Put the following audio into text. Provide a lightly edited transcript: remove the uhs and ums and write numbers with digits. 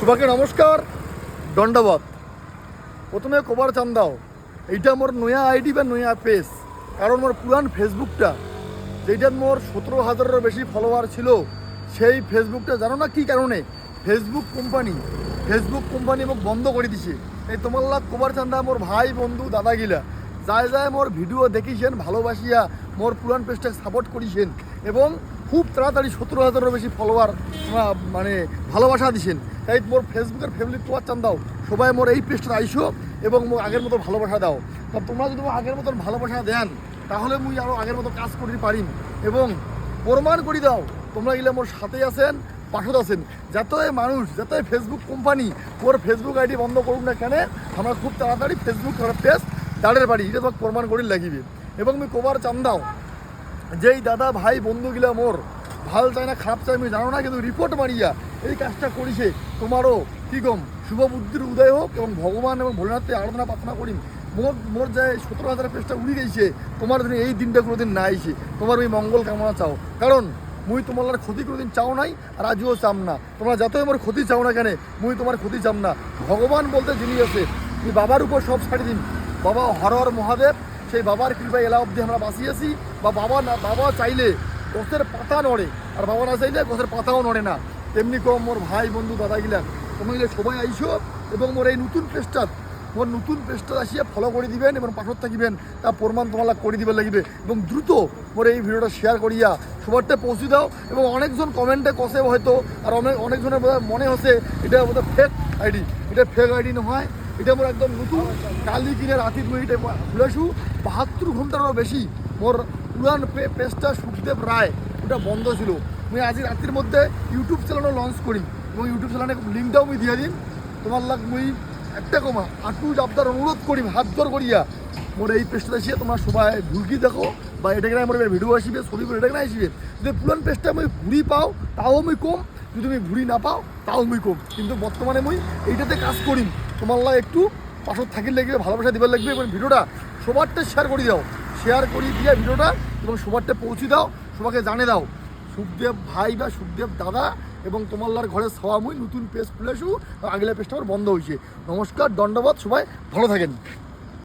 সবাইকে নমস্কার, দণ্ডবত। প্রথমে কবার চান দাও, এইটা মোর নয়া আইডি বা নয়া পেজ। কারণ মোর পুরান ফেসবুকটা যেইটার মোর 17,000-এরও বেশি ফলোয়ার ছিল, সেই ফেসবুকটা জানো না কী কারণে ফেসবুক কোম্পানি মোক বন্ধ করে দিছে। এই তোমার লাগ কবার চান্দা মোর ভাই বন্ধু দাদাগিলা যায় যায় মোর ভিডিও দেখিছেন, ভালোবাসিয়া মোর পুরান পেজটাকে সাপোর্ট করিছেন এবং খুব তাড়াতাড়ি 17,000-এরও বেশি ফলোয়ার মানে ভালোবাসা দিছেন। তাই মোর ফেসবুকের ফ্যামিলি তোমার চান দাও, সবাই মোর এই পেজটা আইসো এবং মোর আগের মতো ভালোবাসা দাও। তা তোমরা যদি আগের মতন ভালোবাসা দেন তাহলে মুই আরও আগের মতো কাজ করতে পারিম এবং প্রমাণ করে দাও তোমরা গেলে মোর সাথে আছেন, পাশত আছেন। যতই মানুষ, যতই ফেসবুক কোম্পানি ওর ফেসবুক আইডি বন্ধ করুক না কেন, আমরা খুব তাড়াতাড়ি ফেসবুক পেজ দাঁড়ের বাড়ি এটা তোমাকে প্রমাণ করে লাগিবে। এবং আমি কবার চান দাও, যেই দাদা ভাই বন্ধুগুলা মোর ভাল চাই না খারাপ চাই আমি জানো না, কিন্তু রিপোর্ট মারিয়া এই কাজটা করিছে, তোমারও কী কম শুভ বুদ্ধির উদয় হোক এবং ভগবান এবং ভোলেনাথকে আরাধনা প্রার্থনা করি মোর যে 17,000 পেজটা উড়ে গেছে, তোমার জন্য এই দিনটা কোনোদিন না আইছে। তোমার ওই মঙ্গল কামনা চাও, কারণ মুই তোমার ক্ষতি কোনোদিন চাও নাই আর আজও চাম না। তোমরা যতই আমার ক্ষতি চাও না কেন, মুই তোমার ক্ষতি চাম না। ভগবান বলতে যিনি আছে, তুমি বাবার উপর সব ছাড়ি দিন। বাবা হর হর মহাদেব, সেই বাবার কৃপায় এলা অবধি আমরা বাঁচিয়েছি। বা বাবা চাইলে গাছের পাতা নড়ে, আর বাবা না চাইলে গাছের পাতাও নড়ে না। তেমনি কম মোর ভাই বন্ধু দাদাগিলা তোমরা সবাই আইসো এবং মোর এই নতুন পেজটা আসিয়া ফলো করে দিবেন এবং পাশত থাকিবেন, তা প্রমাণ তোমার করে দিবে লাগিবে। এবং দ্রুত মোর এই ভিডিওটা শেয়ার করিয়া সবারটা পৌঁছে দাও। এবং অনেকজন কমেন্টে কষে হয়তো, আর অনেকজনের মনে হচ্ছে এটা বোধহয় ফেক আইডি। এটা ফেক আইডি নহয়, এটা মোর একদম নতুন। কালি কিনে রাতি মুই এটা খুলেছু 72 ঘন্টারও বেশি। মোর পুরান পেজটা সুখদেব রায় ওটা বন্ধ ছিল। মুই আজি রাতির মধ্যে ইউটিউব চ্যানেলও লঞ্চ করি এবং ইউটিউব চ্যানেলের লিঙ্কটাও মুই দিয়ে দিন। তোমার লাগ মুই একটা কমা আটু আপনার অনুরোধ করি, হাত জোর করিয়া মোর এই পেজটা আসিয়া তোমরা সবাই ভুলকি দেখো বা এটাকে আমার ভিডিও আসবে, ছবি করে এটাকে আসবে। যদি পুরান পেজটা আমি ঘুরি পাও তাও মুই কম, যদি তুমি ঘুরি না পাও তাও মুই কম। কিন্তু বর্তমানে মুই এইটাতে কাজ করি। তোমার লাগে একটু পাশত থাকির লাগবে, ভালোবাসা দিবার লাগবে এবং ভিডিওটা সবারটা শেয়ার করে দাও। শেয়ার করে দিয়ে ভিডিওটা এবং সবারটা পৌঁছে দাও, সবাইকে জানে দাও সুখদেব ভাই বা সুখদেব দাদা এবং তোমার ঘরে সওয়া মুই নতুন পেজ খুলেছু, আগের পেজটা আমার বন্ধ হয়েছে। নমস্কার, দণ্ডবত, সবাই ভালো থাকেন।